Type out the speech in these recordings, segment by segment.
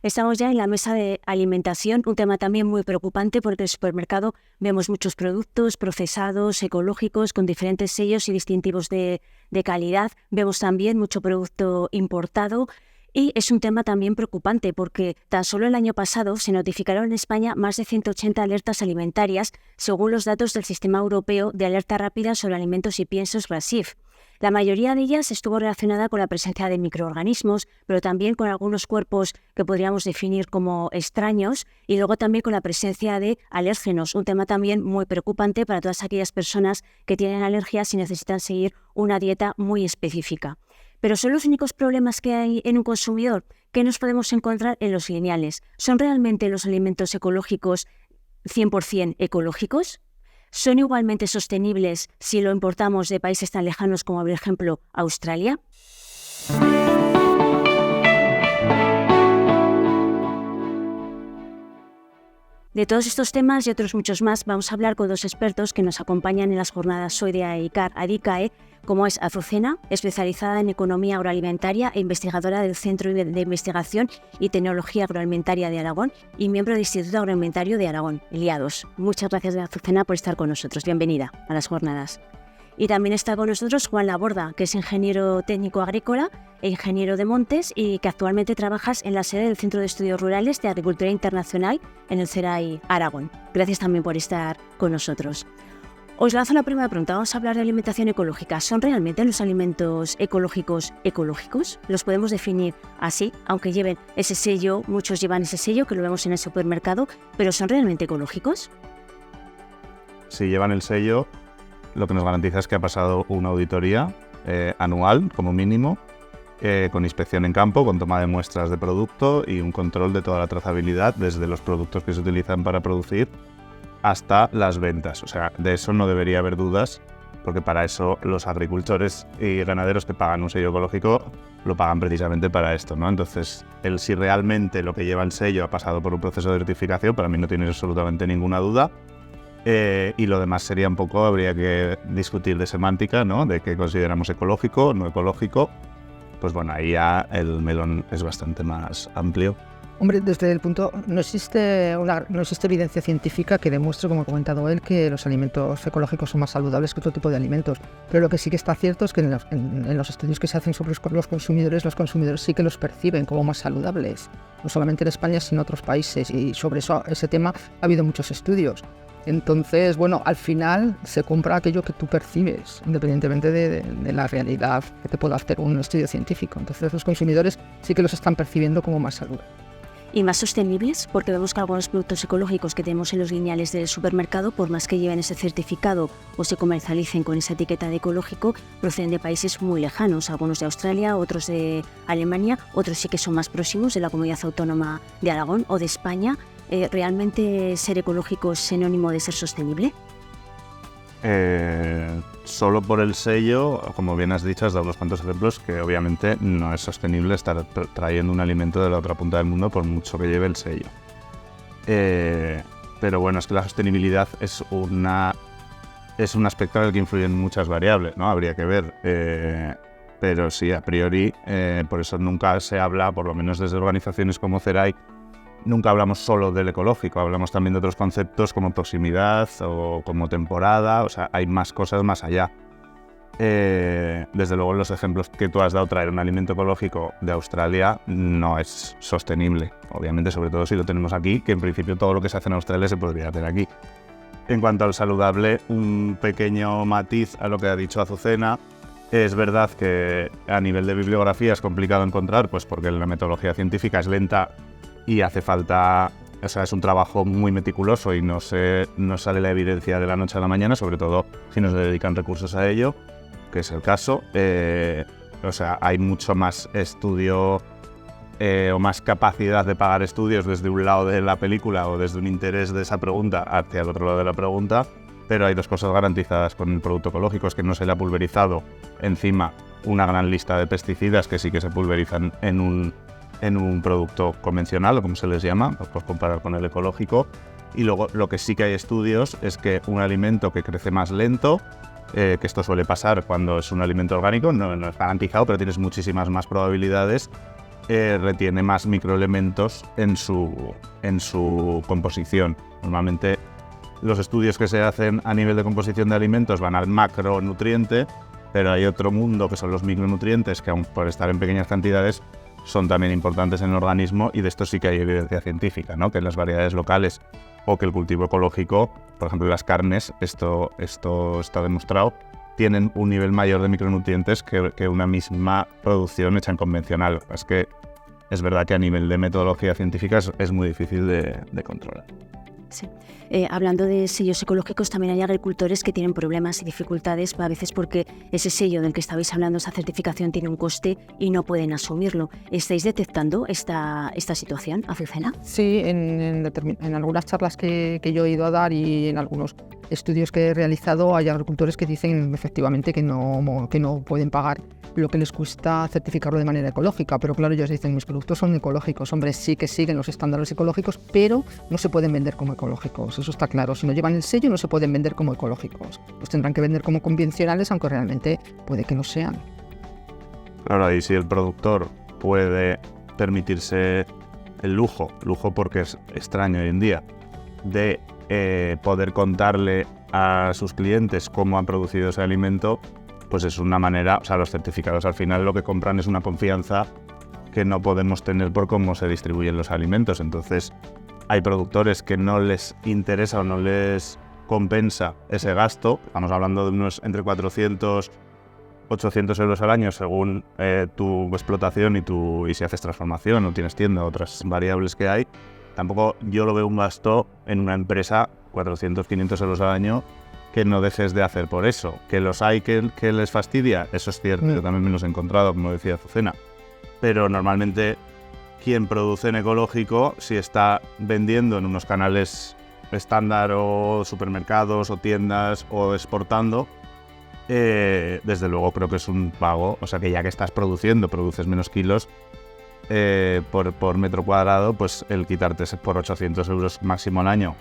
Estamos ya en la mesa de alimentación, un tema también muy preocupante porque en el supermercado vemos muchos productos procesados, ecológicos, con diferentes sellos y distintivos de calidad. Vemos también mucho producto importado y es un tema también preocupante porque tan solo el año pasado se notificaron en España más de 180 alertas alimentarias según los datos del Sistema Europeo de Alerta Rápida sobre Alimentos y Piensos RASIF. La mayoría de ellas estuvo relacionada con la presencia de microorganismos, pero también con algunos cuerpos que podríamos definir como extraños y luego también con la presencia de alérgenos, un tema también muy preocupante para todas aquellas personas que tienen alergias y necesitan seguir una dieta muy específica. Pero ¿son los únicos problemas que hay en un consumidor? ¿Qué nos podemos encontrar en los lineales? ¿Son realmente los alimentos ecológicos 100% ecológicos? ¿Son igualmente sostenibles si lo importamos de países tan lejanos como, por ejemplo, Australia? De todos estos temas y otros muchos más vamos a hablar con dos expertos que nos acompañan en las jornadas Soy de AICAR Adicae, como es Azucena, especializada en economía agroalimentaria e investigadora del Centro de Investigación y Tecnología Agroalimentaria de Aragón y miembro del Instituto Agroalimentario de Aragón, IADOS. Muchas gracias, Azucena, por estar con nosotros. Bienvenida a las jornadas. Y también está con nosotros Juan Laborda, que es ingeniero técnico agrícola e ingeniero de montes y que actualmente trabajas en la sede del Centro de Estudios Rurales de Agricultura Internacional en el CERAI Aragón. Gracias también por estar con nosotros. Os lanzo la primera pregunta. Vamos a hablar de alimentación ecológica. ¿Son realmente los alimentos ecológicos ecológicos? ¿Los podemos definir así? Aunque lleven ese sello, muchos llevan ese sello, que lo vemos en el supermercado, pero ¿son realmente ecológicos? Si llevan el sello, lo que nos garantiza es que ha pasado una auditoría anual, como mínimo, con inspección en campo, con toma de muestras de producto y un control de toda la trazabilidad desde los productos que se utilizan para producir hasta las ventas. O sea, de eso no debería haber dudas, porque para eso los agricultores y ganaderos que pagan un sello ecológico lo pagan precisamente para esto, ¿no? Entonces, si realmente lo que lleva el sello ha pasado por un proceso de certificación, para mí no tiene absolutamente ninguna duda. Y lo demás sería un poco, habría que discutir de semántica, ¿no? De qué consideramos ecológico, no ecológico. Pues bueno, ahí ya el melón es bastante más amplio. Hombre, desde el punto, no existe evidencia científica que demuestre, como ha comentado él, que los alimentos ecológicos son más saludables que otro tipo de alimentos. Pero lo que sí que está cierto es que en los estudios que se hacen sobre los consumidores sí que los perciben como más saludables. No solamente en España, sino en otros países. Y sobre ese tema ha habido muchos estudios. Entonces, bueno, al final se compra aquello que tú percibes, independientemente de la realidad que te pueda hacer un estudio científico. Entonces, los consumidores sí que los están percibiendo como más saludables. ¿Y más sostenibles? Porque vemos que algunos productos ecológicos que tenemos en los lineales del supermercado, por más que lleven ese certificado o se comercialicen con esa etiqueta de ecológico, proceden de países muy lejanos, algunos de Australia, otros de Alemania, otros sí que son más próximos de la comunidad autónoma de Aragón o de España. ¿Realmente ser ecológico es sinónimo de ser sostenible? Solo por el sello, como bien has dicho, has dado unos cuantos ejemplos que obviamente no es sostenible estar trayendo un alimento de la otra punta del mundo por mucho que lleve el sello. Pero bueno, es que la sostenibilidad es un aspecto en el que influyen muchas variables, ¿no? Habría que ver. Pero sí, a priori, por eso nunca se habla, por lo menos desde organizaciones como CERAI, nunca hablamos solo del ecológico, hablamos también de otros conceptos como proximidad o como temporada, o sea, hay más cosas más allá. Desde luego, los ejemplos que tú has dado, traer un alimento ecológico de Australia no es sostenible, obviamente, sobre todo si lo tenemos aquí, que en principio todo lo que se hace en Australia se podría hacer aquí. En cuanto al saludable, un pequeño matiz a lo que ha dicho Azucena. Es verdad que a nivel de bibliografía es complicado encontrar, pues porque la metodología científica es lenta y hace falta, o sea, es un trabajo muy meticuloso y no sale la evidencia de la noche a la mañana, sobre todo si nos dedican recursos a ello, que es el caso. O sea, hay mucho más estudio o más capacidad de pagar estudios desde un lado de la película o desde un interés de esa pregunta hacia el otro lado de la pregunta, pero hay dos cosas garantizadas con el producto ecológico: es que no se le ha pulverizado encima una gran lista de pesticidas que sí que se pulverizan en un producto convencional, o como se les llama, por comparar con el ecológico. Y luego lo que sí que hay estudios es que un alimento que crece más lento, que esto suele pasar cuando es un alimento orgánico, no es garantizado, pero tienes muchísimas más probabilidades retiene más microelementos en su composición. Normalmente los estudios que se hacen a nivel de composición de alimentos van al macronutriente, pero hay otro mundo que son los micronutrientes que, aun por estar en pequeñas cantidades, son también importantes en el organismo, y de esto sí que hay evidencia científica, ¿no? Que las variedades locales o que el cultivo ecológico, por ejemplo las carnes, esto está demostrado, tienen un nivel mayor de micronutrientes que una misma producción hecha en convencional. Es que es verdad que a nivel de metodología científica es muy difícil de controlar. Sí. Hablando de sellos ecológicos, también hay agricultores que tienen problemas y dificultades a veces porque ese sello del que estabais hablando, esa certificación, tiene un coste y no pueden asumirlo. ¿Estáis detectando esta situación, Azucena? Sí, en algunas charlas que yo he ido a dar y en algunos estudios que he realizado, hay agricultores que dicen efectivamente que no pueden pagar lo que les cuesta certificarlo de manera ecológica, pero claro, ellos dicen, mis productos son ecológicos. Hombre, sí que siguen los estándares ecológicos, pero no se pueden vender como ecológicos, eso está claro. Si no llevan el sello, no se pueden vender como ecológicos. Los tendrán que vender como convencionales, aunque realmente puede que no sean. Claro, y si el productor puede permitirse el lujo porque es extraño hoy en día, de poder contarle a sus clientes cómo han producido ese alimento, pues es una manera, o sea, los certificados al final lo que compran es una confianza que no podemos tener por cómo se distribuyen los alimentos. Entonces, hay productores que no les interesa o no les compensa ese gasto. Estamos hablando de unos entre 400 800 euros al año según tu explotación y si haces transformación o tienes tienda, otras variables que hay. Tampoco yo lo veo un gasto en una empresa, 400, 500 euros al año, que no dejes de hacer por eso. Que los hay que les fastidia, eso es cierto, yo también me los he encontrado, como decía Azucena. Pero normalmente quien produce en ecológico, si está vendiendo en unos canales estándar o supermercados o tiendas o exportando, desde luego creo que es un pago, o sea que ya que estás produces menos kilos por metro cuadrado, pues el quitarte por 800 euros máximo al año,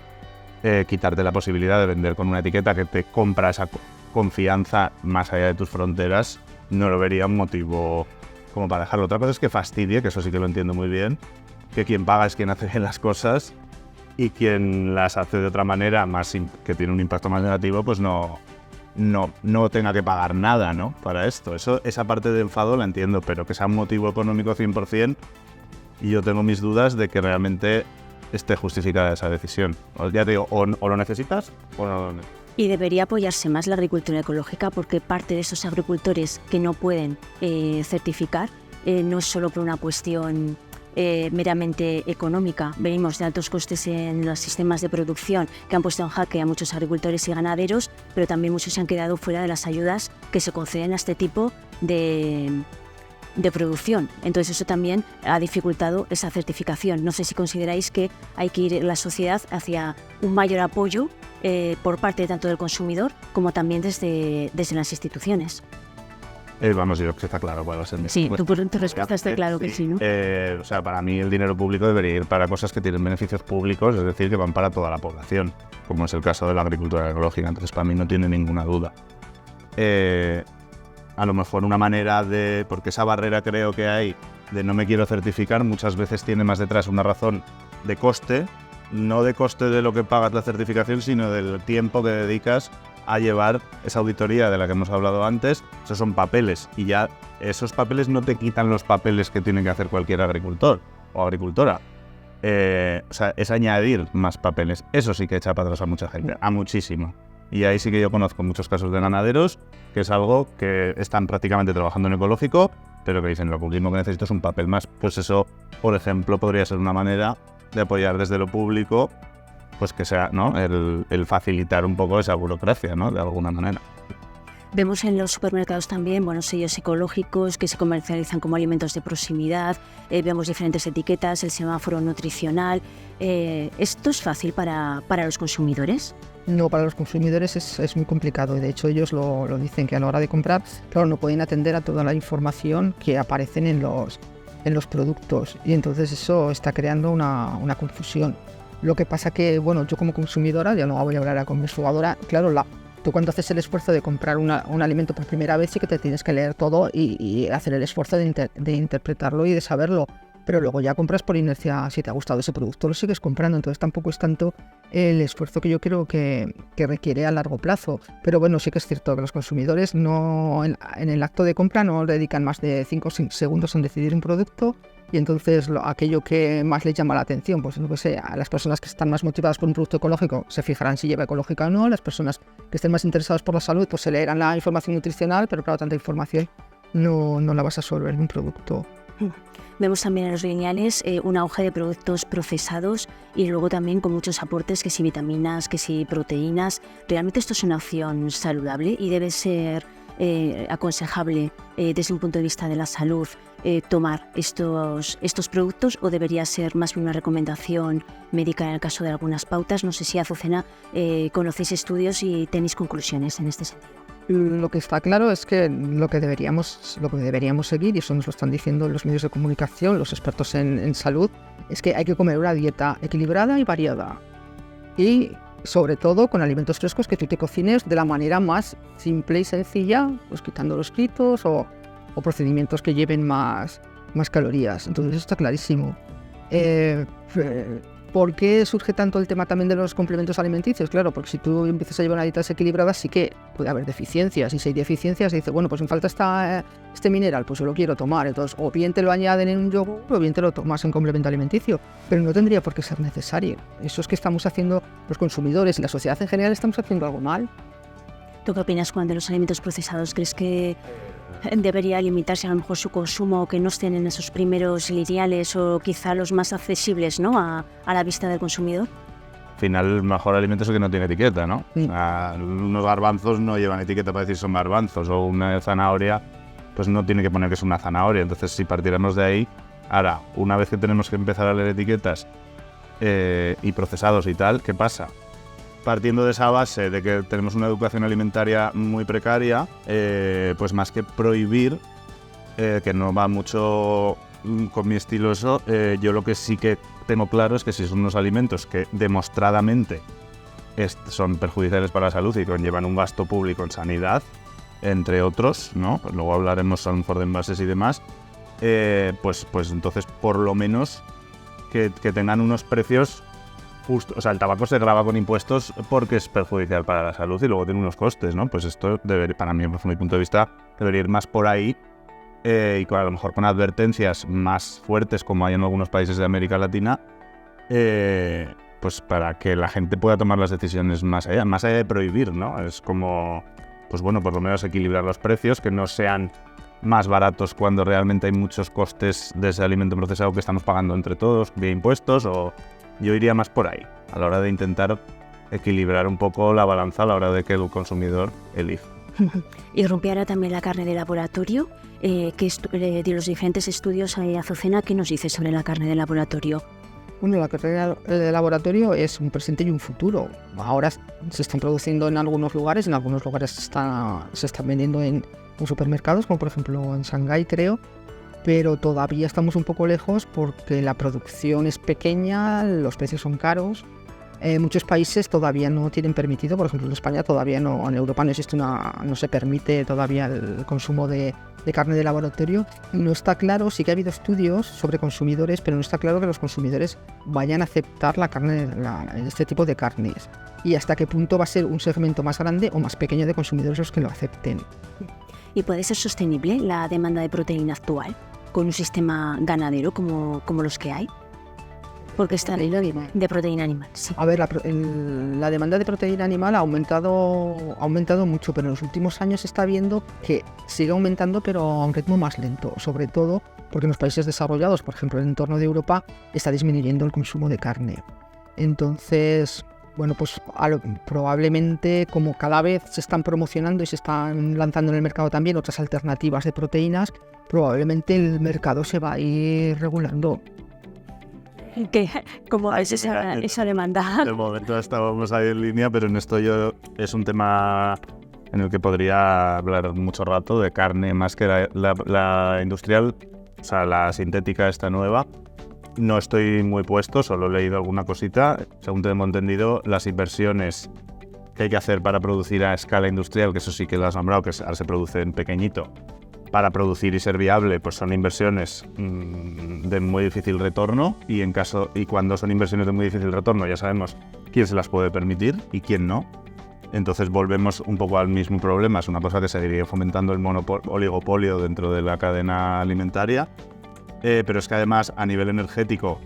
quitarte la posibilidad de vender con una etiqueta que te compra esa confianza más allá de tus fronteras, no lo vería un motivo como para dejarlo. Otra cosa es que fastidie, que eso sí que lo entiendo muy bien, que quien paga es quien hace bien las cosas y quien las hace de otra manera, que tiene un impacto más negativo, pues no tenga que pagar nada, ¿no? Para esto. Esa parte de enfado la entiendo, pero que sea un motivo económico 100%, y yo tengo mis dudas de que realmente esté justificada esa decisión. Ya te digo, o lo necesitas o no lo necesitas. Y debería apoyarse más la agricultura ecológica, porque parte de esos agricultores que no pueden certificar no es solo por una cuestión meramente económica. Venimos de altos costes en los sistemas de producción que han puesto en jaque a muchos agricultores y ganaderos, pero también muchos se han quedado fuera de las ayudas que se conceden a este tipo de producción. Entonces eso también ha dificultado esa certificación. No sé si consideráis que hay que ir la sociedad hacia un mayor apoyo por parte tanto del consumidor como también desde las instituciones. Vamos, yo creo que está claro cuál va a ser mi respuesta. Sí, tu respuesta está claro que sí, ¿no? O sea, para mí el dinero público debería ir para cosas que tienen beneficios públicos, es decir, que van para toda la población, como es el caso de la agricultura ecológica. Entonces, para mí no tiene ninguna duda. A lo mejor una manera porque esa barrera creo que hay de no me quiero certificar, muchas veces tiene más detrás una razón de coste, no de coste de lo que pagas la certificación, sino del tiempo que dedicas a llevar esa auditoría de la que hemos hablado antes. Esos son papeles, y ya esos papeles no te quitan los papeles que tiene que hacer cualquier agricultor o agricultora. O sea, es añadir más papeles. Eso sí que echa para atrás a mucha gente, a muchísimo. Y ahí sí que yo conozco muchos casos de ganaderos que es algo que están prácticamente trabajando en ecológico, pero que dicen, lo último que necesito es un papel más. Pues eso, por ejemplo, podría ser una manera de apoyar desde lo público, pues que sea, ¿no?, el facilitar un poco esa burocracia, ¿no?, de alguna manera. Vemos en los supermercados también sellos ecológicos que se comercializan como alimentos de proximidad, vemos diferentes etiquetas, el semáforo nutricional. ¿Esto es fácil para los consumidores? No, para los consumidores es muy complicado, y de hecho ellos lo dicen, que a la hora de comprar, claro, no pueden atender a toda la información que aparecen en los productos, y entonces eso está creando una confusión. Lo que pasa que, bueno, yo como consumidora, ya no voy a hablar como jugadora, claro, tú cuando haces el esfuerzo de comprar un alimento por primera vez, sí que te tienes que leer todo y hacer el esfuerzo de interpretarlo y de saberlo. pero luego ya compras por inercia. Si te ha gustado ese producto, lo sigues comprando. Entonces tampoco es tanto el esfuerzo que yo creo que requiere a largo plazo. Pero bueno, sí que es cierto que los consumidores no en el acto de compra no dedican más de 5 segundos en decidir un producto. Y entonces aquello que más les llama la atención, pues lo que sé, a las personas que están más motivadas por un producto ecológico se fijarán si lleva ecológica o no, las personas que estén más interesadas por la salud pues se leerán la información nutricional, pero claro, tanta información no la vas a absorber en un producto. Vemos también en los lineales un auge de productos procesados y luego también con muchos aportes, que si vitaminas, que si proteínas. ¿Realmente esto es una opción saludable y debe ser aconsejable desde un punto de vista de la salud tomar estos productos, o debería ser más bien una recomendación médica en el caso de algunas pautas? No sé si, Azucena, conocéis estudios y tenéis conclusiones en este sentido. Lo que está claro es que lo que deberíamos seguir, y eso nos lo están diciendo los medios de comunicación, los expertos en salud, es que hay que comer una dieta equilibrada y variada. Y sobre todo con alimentos frescos que tú te cocines de la manera más simple y sencilla, pues quitando los fritos o procedimientos que lleven más calorías. Entonces eso está clarísimo. ¿Por qué surge tanto el tema también de los complementos alimenticios? Claro, porque si tú empiezas a llevar una dieta desequilibrada sí que puede haber deficiencias, y si hay deficiencias dices, bueno, pues me falta este mineral, pues yo lo quiero tomar. Entonces o bien te lo añaden en un yogur o bien te lo tomas en complemento alimenticio, pero no tendría por qué ser necesario. Eso es que estamos haciendo, los consumidores y la sociedad en general estamos haciendo algo mal. ¿Tú qué opinas, Juan, de los alimentos procesados? ¿Crees que debería limitarse a lo mejor su consumo, que no estén en esos primeros lineales o quizá los más accesibles, ¿no?, a la vista del consumidor? Al final, el mejor alimento es el que no tiene etiqueta, ¿no? Sí. Unos garbanzos no llevan etiqueta para decir son garbanzos, o una zanahoria, pues no tiene que poner que es una zanahoria. Entonces, si partiéramos de ahí, ahora, una vez que tenemos que empezar a leer etiquetas y procesados y tal, ¿qué pasa? Partiendo de esa base de que tenemos una educación alimentaria muy precaria, pues más que prohibir, que no va mucho con mi estilo eso, yo lo que sí que tengo claro es que si son unos alimentos que demostradamente son perjudiciales para la salud y conllevan un gasto público en sanidad, entre otros, ¿no? Pues luego hablaremos a lo mejor de envases y demás, pues entonces por lo menos que tengan unos precios justo. O sea, el tabaco se grava con impuestos porque es perjudicial para la salud y luego tiene unos costes, ¿no? Pues esto para mí, desde mi punto de vista, debería ir más por ahí, y a lo mejor con advertencias más fuertes, como hay en algunos países de América Latina, pues para que la gente pueda tomar las decisiones más allá de prohibir, ¿no? Es como, pues bueno, por lo menos equilibrar los precios, que no sean más baratos cuando realmente hay muchos costes de ese alimento procesado que estamos pagando entre todos, vía impuestos, o yo iría más por ahí, a la hora de intentar equilibrar un poco la balanza a la hora de que el consumidor elija. Irrumpiera también la carne de laboratorio, de los diferentes estudios, Azucena, ¿qué nos dice sobre la carne de laboratorio? Bueno, la carne de laboratorio es un presente y un futuro. Ahora se están produciendo en algunos lugares se están vendiendo en supermercados, como por ejemplo en Shanghái, creo, pero todavía estamos un poco lejos porque la producción es pequeña, los precios son caros. Muchos países todavía no tienen permitido, por ejemplo en España todavía no, en Europa no se permite todavía el consumo de carne de laboratorio. No está claro, sí que ha habido estudios sobre consumidores, pero no está claro que los consumidores vayan a aceptar este tipo de carnes, y hasta qué punto va a ser un segmento más grande o más pequeño de consumidores los que lo acepten. ¿Y puede ser sostenible la demanda de proteína actual con un sistema ganadero como los que hay? Porque está de proteína animal, sí. A ver, la demanda de proteína animal ha aumentado mucho, pero en los últimos años se está viendo que sigue aumentando, pero a un ritmo más lento, sobre todo porque en los países desarrollados, por ejemplo en el entorno de Europa, está disminuyendo el consumo de carne. Entonces, bueno, pues probablemente, como cada vez se están promocionando y se están lanzando en el mercado también otras alternativas de proteínas, probablemente el mercado se va a ir regulando. Que como a veces esa demanda. De momento estábamos ahí en línea, pero en esto es un tema en el que podría hablar mucho rato, de carne más que la industrial, o sea, la sintética esta nueva. No estoy muy puesto, solo he leído alguna cosita. Según tengo entendido, las inversiones que hay que hacer para producir a escala industrial, que eso sí que lo has nombrado, que ahora se produce en pequeñito, para producir y ser viable, pues son inversiones de muy difícil retorno, y cuando son inversiones de muy difícil retorno ya sabemos quién se las puede permitir y quién no. Entonces volvemos un poco al mismo problema. Es una cosa que seguiría fomentando el oligopolio dentro de la cadena alimentaria, pero es que además a nivel energético,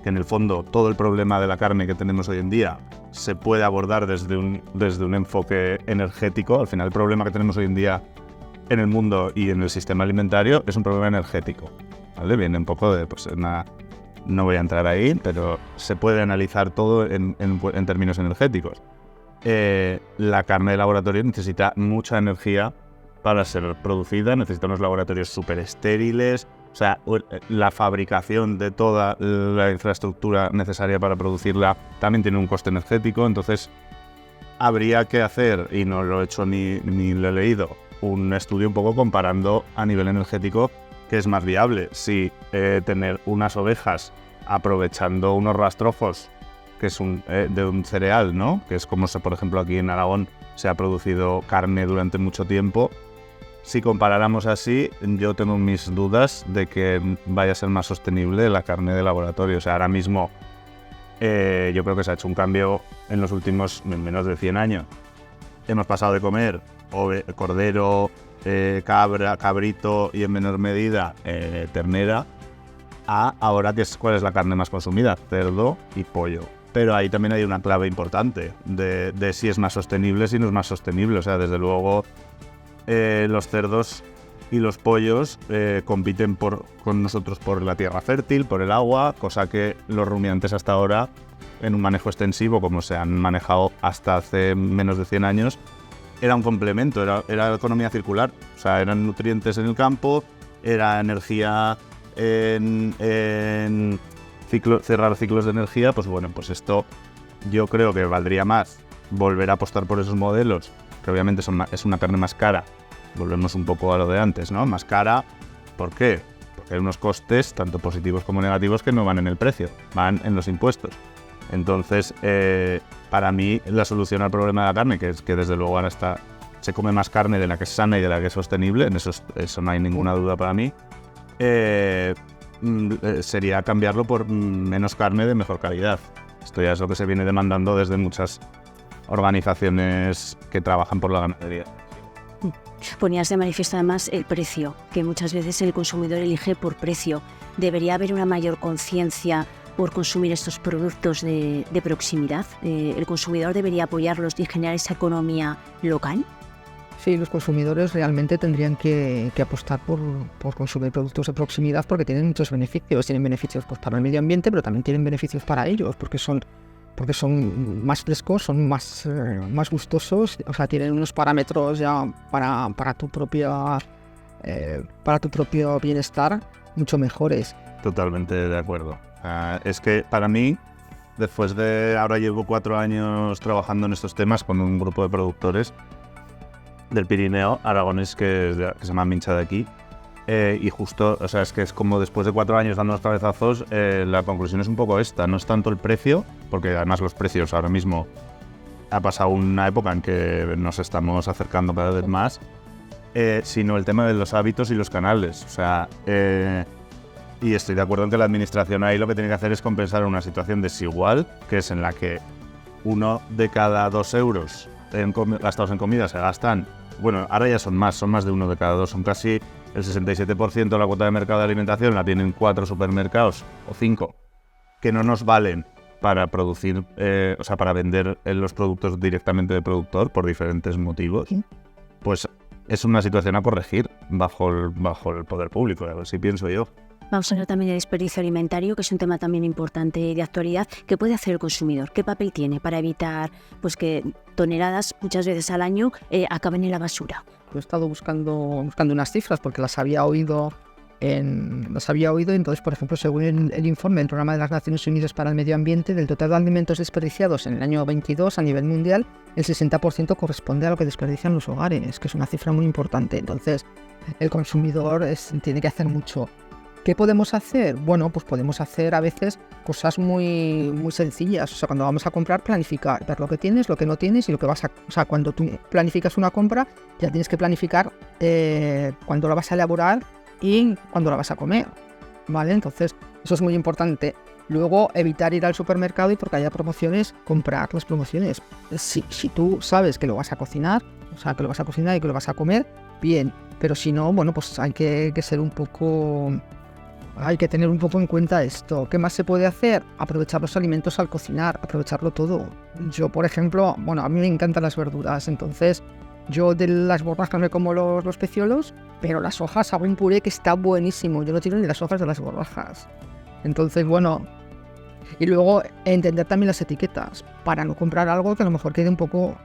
que en el fondo todo el problema de la carne que tenemos hoy en día se puede abordar desde un enfoque energético. Al final el problema que tenemos hoy en día en el mundo y en el sistema alimentario es un problema energético, ¿vale? Viene un poco de, no voy a entrar ahí, pero se puede analizar todo en términos energéticos. La carne de laboratorio necesita mucha energía para ser producida, necesita unos laboratorios súper estériles, o sea, la fabricación de toda la infraestructura necesaria para producirla también tiene un coste energético. Entonces habría que hacer, y no lo he hecho ni lo he leído, un estudio un poco comparando a nivel energético qué es más viable, si tener unas ovejas aprovechando unos rastrojos, que es de un cereal, ¿no? Que es como, por ejemplo, aquí en Aragón se ha producido carne durante mucho tiempo. Si comparáramos así, yo tengo mis dudas de que vaya a ser más sostenible la carne de laboratorio. O sea, ahora mismo yo creo que se ha hecho un cambio en los últimos menos de 100 años. Hemos pasado de comer cordero, cabra, cabrito y en menor medida ternera, a ahora ¿cuál es la carne más consumida? Cerdo y pollo. Pero ahí también hay una clave importante de si es más sostenible, si no es más sostenible. O sea, desde luego los cerdos y los pollos compiten con nosotros por la tierra fértil, por el agua, cosa que los rumiantes hasta ahora, en un manejo extensivo como se han manejado hasta hace menos de 100 años, era un complemento, era economía circular. O sea, eran nutrientes en el campo, era energía cerrar ciclos de energía. Pues bueno, pues esto yo creo que valdría más volver a apostar por esos modelos, que obviamente es una carne más cara. Volvemos un poco a lo de antes, ¿no? Más cara, ¿por qué? Porque hay unos costes, tanto positivos como negativos, que no van en el precio, van en los impuestos. Entonces, para mí, la solución al problema de la carne, que es que desde luego ahora se come más carne de la que es sana y de la que es sostenible, en eso no hay ninguna duda para mí, sería cambiarlo por menos carne de mejor calidad. Esto ya es lo que se viene demandando desde muchas organizaciones que trabajan por la ganadería. Ponías de manifiesto además el precio, que muchas veces el consumidor elige por precio. ¿Debería haber una mayor conciencia por consumir estos productos de proximidad? ¿El consumidor debería apoyarlos y generar esa economía local? Sí, los consumidores realmente tendrían que apostar por consumir productos de proximidad, porque tienen muchos beneficios. Tienen beneficios pues para el medio ambiente, pero también tienen beneficios para ellos, porque son más frescos, son más gustosos. O sea, tienen unos parámetros ya para tu propio bienestar mucho mejores. Totalmente de acuerdo. Es que para mí, ahora llevo 4 años trabajando en estos temas con un grupo de productores del Pirineo aragonés que se llama Mincha de aquí, y justo, o sea, es que es como después de 4 años dando los cabezazos, la conclusión es un poco esta. No es tanto el precio, porque además los precios ahora mismo ha pasado una época en que nos estamos acercando cada vez más, sino el tema de los hábitos y los canales. O sea, y estoy de acuerdo en que la administración ahí lo que tiene que hacer es compensar una situación desigual, que es en la que 1 de cada 2 euros gastados en comida se gastan, bueno, ahora ya son más de 1 de cada 2, son casi el 67% de la cuota de mercado de alimentación la tienen 4 supermercados o 5, que no nos valen para producir, o sea, para vender los productos directamente del productor por diferentes motivos. Pues es una situación a corregir bajo el poder público, así pienso yo. Vamos a hablar también del desperdicio alimentario, que es un tema también importante de actualidad. ¿Qué puede hacer el consumidor? ¿Qué papel tiene para evitar pues que toneladas muchas veces al año acaben en la basura? Yo he estado buscando unas cifras porque las había oído, entonces, por ejemplo, según el informe del Programa de las Naciones Unidas para el Medio Ambiente, del total de alimentos desperdiciados en el año 22 a nivel mundial, el 60% corresponde a lo que desperdician los hogares, que es una cifra muy importante. Entonces, el consumidor tiene que hacer mucho. ¿Qué podemos hacer? Bueno, pues podemos hacer a veces cosas muy, muy sencillas. O sea, cuando vamos a comprar, planificar, ver lo que tienes, lo que no tienes y lo que vas a... O sea, cuando tú planificas una compra, ya tienes que planificar cuándo la vas a elaborar y cuándo la vas a comer, ¿vale? Entonces, eso es muy importante. Luego, evitar ir al supermercado y porque haya promociones, comprar las promociones. Si tú sabes que lo vas a cocinar, o sea, que lo vas a cocinar y que lo vas a comer, bien. Pero si no, bueno, pues hay que ser un poco... Hay que tener un poco en cuenta esto. ¿Qué más se puede hacer? Aprovechar los alimentos al cocinar, aprovecharlo todo. Yo, por ejemplo, bueno, a mí me encantan las verduras, entonces yo de las borrajas me como los peciolos, pero las hojas hago un puré que está buenísimo. Yo no tiro ni las hojas de las borrajas. Entonces, bueno, y luego entender también las etiquetas para no comprar algo que a lo mejor quede un poco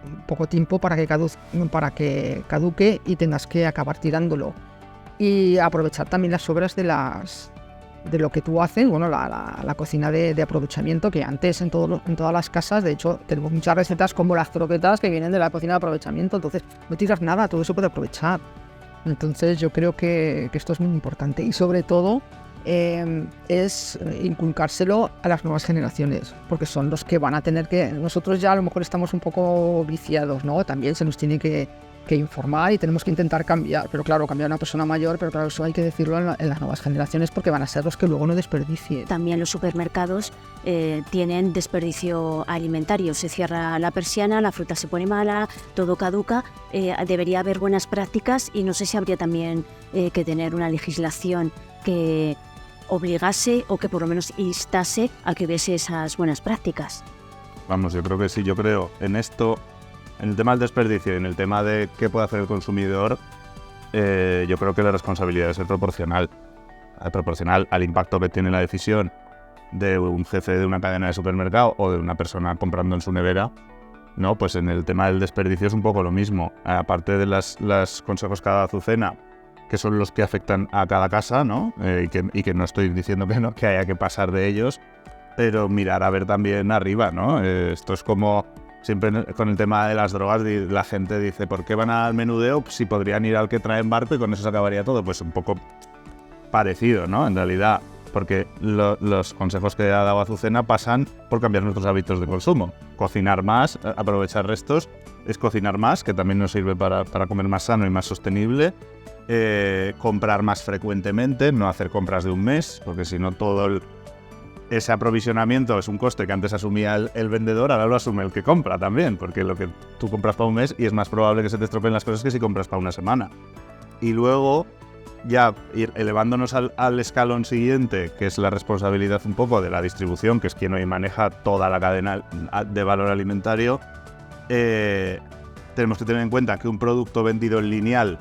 tiempo para que caduque y tengas que acabar tirándolo. Y aprovechar también las sobras de lo que tú haces, bueno, la cocina de aprovechamiento, que antes en todas las casas, de hecho, tenemos muchas recetas como las croquetas que vienen de la cocina de aprovechamiento, entonces no tiras nada, todo eso puede aprovechar. Entonces yo creo que esto es muy importante y sobre todo es inculcárselo a las nuevas generaciones, porque son los que van a tener que... Nosotros ya a lo mejor estamos un poco viciados, ¿no? También se nos tiene que informar y tenemos que intentar cambiar, pero claro, cambiar a una persona mayor, pero claro, eso hay que decirlo en las nuevas generaciones porque van a ser los que luego no desperdicien. También los supermercados tienen desperdicio alimentario, se cierra la persiana, la fruta se pone mala, todo caduca, debería haber buenas prácticas y no sé si habría también que tener una legislación que obligase o que por lo menos instase a que hubiese esas buenas prácticas. Vamos, yo creo que sí, yo creo en esto... En el tema del desperdicio y en el tema de qué puede hacer el consumidor, yo creo que la responsabilidad es proporcional al impacto que tiene la decisión de un jefe de una cadena de supermercado o de una persona comprando en su nevera, ¿no? Pues en el tema del desperdicio es un poco lo mismo. Aparte de los consejos cada Azucena, que son los que afectan a cada casa, ¿no? Y que no estoy diciendo que haya que pasar de ellos, pero mirar a ver también arriba, ¿no? Esto es como... Siempre con el tema de las drogas la gente dice, ¿por qué van al menudeo si podrían ir al que trae en barco y con eso se acabaría todo? Pues un poco parecido, ¿no? En realidad, porque los consejos que ha dado Azucena pasan por cambiar nuestros hábitos de consumo. Cocinar más, aprovechar restos, es cocinar más, que también nos sirve para comer más sano y más sostenible. Comprar más frecuentemente, no hacer compras de un mes, porque si no ese aprovisionamiento es un coste que antes asumía el vendedor, ahora lo asume el que compra también, porque lo que tú compras para un mes y es más probable que se te estropeen las cosas que si compras para una semana. Y luego ya ir elevándonos al escalón siguiente, que es la responsabilidad un poco de la distribución, que es quien hoy maneja toda la cadena de valor alimentario, tenemos que tener en cuenta que un producto vendido en lineal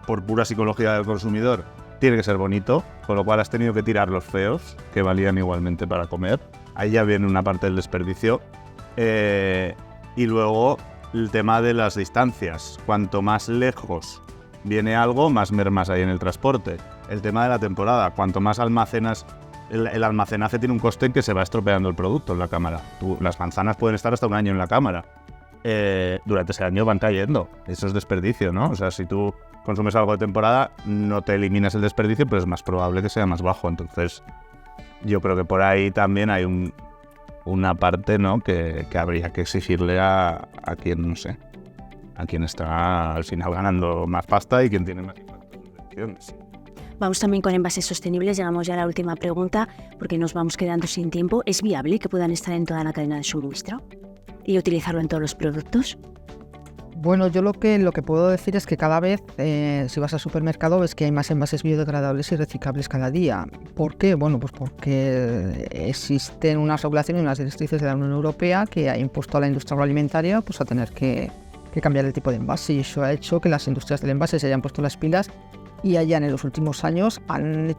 por pura psicología del consumidor tiene que ser bonito, con lo cual has tenido que tirar los feos, que valían igualmente para comer. Ahí ya viene una parte del desperdicio. Y luego el tema de las distancias. Cuanto más lejos viene algo, más mermas hay en el transporte. El tema de la temporada. Cuanto más almacenas... El almacenaje tiene un coste en que se va estropeando el producto en la cámara. Las manzanas pueden estar hasta un año en la cámara. Durante ese año van cayendo. Eso es desperdicio, ¿no? O sea, si tú consumes algo de temporada, no te eliminas el desperdicio, pero es más probable que sea más bajo. Entonces, yo creo que por ahí también hay una parte, ¿no? que habría que exigirle a quien, no sé, a quien está al final ganando más pasta y quien tiene más impacto en las elecciones. Vamos también con envases sostenibles, llegamos ya a la última pregunta, porque nos vamos quedando sin tiempo. ¿Es viable que puedan estar en toda la cadena de suministro y utilizarlo en todos los productos? Bueno, yo lo que puedo decir es que cada vez, si vas al supermercado, ves que hay más envases biodegradables y reciclables cada día. ¿Por qué? Bueno, pues porque existen unas regulaciones y unas directrices de la Unión Europea que ha impuesto a la industria agroalimentaria pues, a tener que cambiar el tipo de envase, y eso ha hecho que las industrias del envase se hayan puesto las pilas y hayan en los últimos años han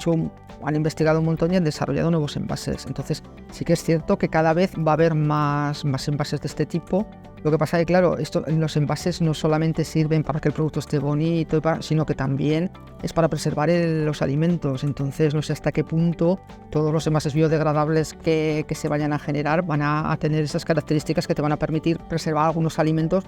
investigado un montón y han desarrollado nuevos envases. Entonces sí que es cierto que cada vez va a haber más envases de este tipo. Lo que pasa es que, claro, los envases no solamente sirven para que el producto esté bonito, sino que también es para preservar los alimentos. Entonces, no sé hasta qué punto todos los envases biodegradables que se vayan a generar van a tener esas características que te van a permitir preservar algunos alimentos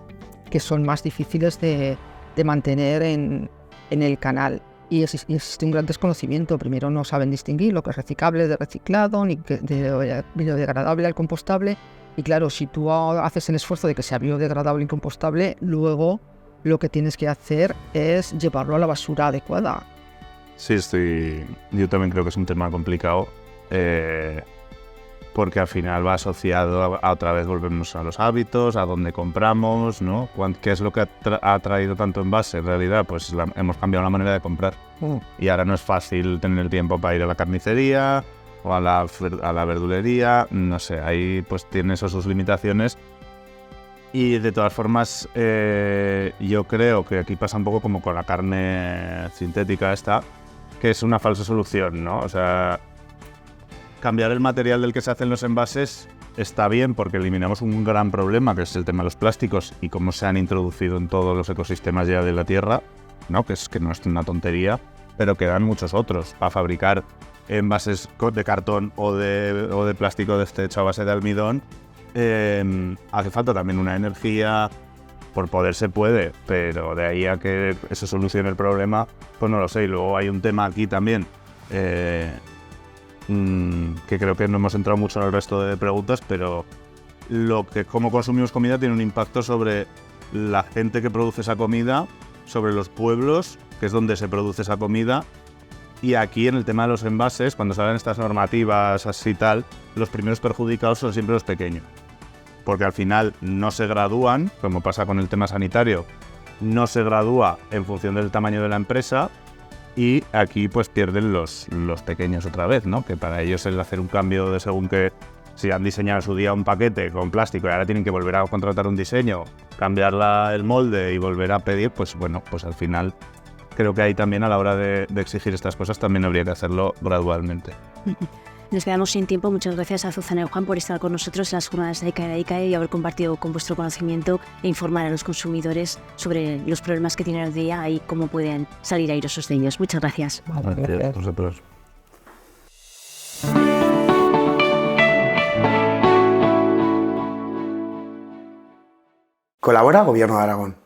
que son más difíciles de mantener en el canal. y existe un gran desconocimiento. Primero no saben distinguir lo que es reciclable de reciclado, ni de biodegradable al compostable. Y claro, si tú haces el esfuerzo de que sea biodegradable y compostable, luego lo que tienes que hacer es llevarlo a la basura adecuada. Sí, yo también creo que es un tema complicado, porque al final va asociado a otra vez volvemos a los hábitos, a dónde compramos, ¿no? ¿Qué es lo que ha traído tanto envase? En realidad, pues hemos cambiado la manera de comprar. Y ahora no es fácil tener el tiempo para ir a la carnicería o a la verdulería, no sé, ahí pues tiene eso sus limitaciones. Y de todas formas, yo creo que aquí pasa un poco como con la carne sintética esta, que es una falsa solución, ¿no? O sea, cambiar el material del que se hacen los envases está bien porque eliminamos un gran problema, que es el tema de los plásticos y cómo se han introducido en todos los ecosistemas ya de la Tierra, ¿no? Que no es una tontería, pero quedan muchos otros. Para fabricar envases de cartón o de plástico de este hecho a base de almidón, hace falta también una energía. Por poder se puede, pero de ahí a que eso solucione el problema, pues no lo sé. Y luego hay un tema aquí también, que creo que no hemos entrado mucho en el resto de preguntas, pero cómo consumimos comida tiene un impacto sobre la gente que produce esa comida, sobre los pueblos, que es donde se produce esa comida. Y aquí en el tema de los envases, cuando salen estas normativas así y tal, los primeros perjudicados son siempre los pequeños. Porque al final no se gradúan, como pasa con el tema sanitario, no se gradúa en función del tamaño de la empresa y aquí pues pierden los pequeños otra vez, ¿no? Que para ellos el hacer un cambio de según que si han diseñado en su día un paquete con plástico y ahora tienen que volver a contratar un diseño, cambiar el molde y volver a pedir, pues bueno, pues al final creo que ahí también a la hora de exigir estas cosas también habría que hacerlo gradualmente. Nos quedamos sin tiempo. Muchas gracias a Susana y Juan por estar con nosotros en las jornadas de ICAE y haber compartido con vuestro conocimiento e informar a los consumidores sobre los problemas que tienen hoy día y cómo pueden salir airosos de ellos. Muchas gracias. Gracias a vosotros. Colabora Gobierno de Aragón.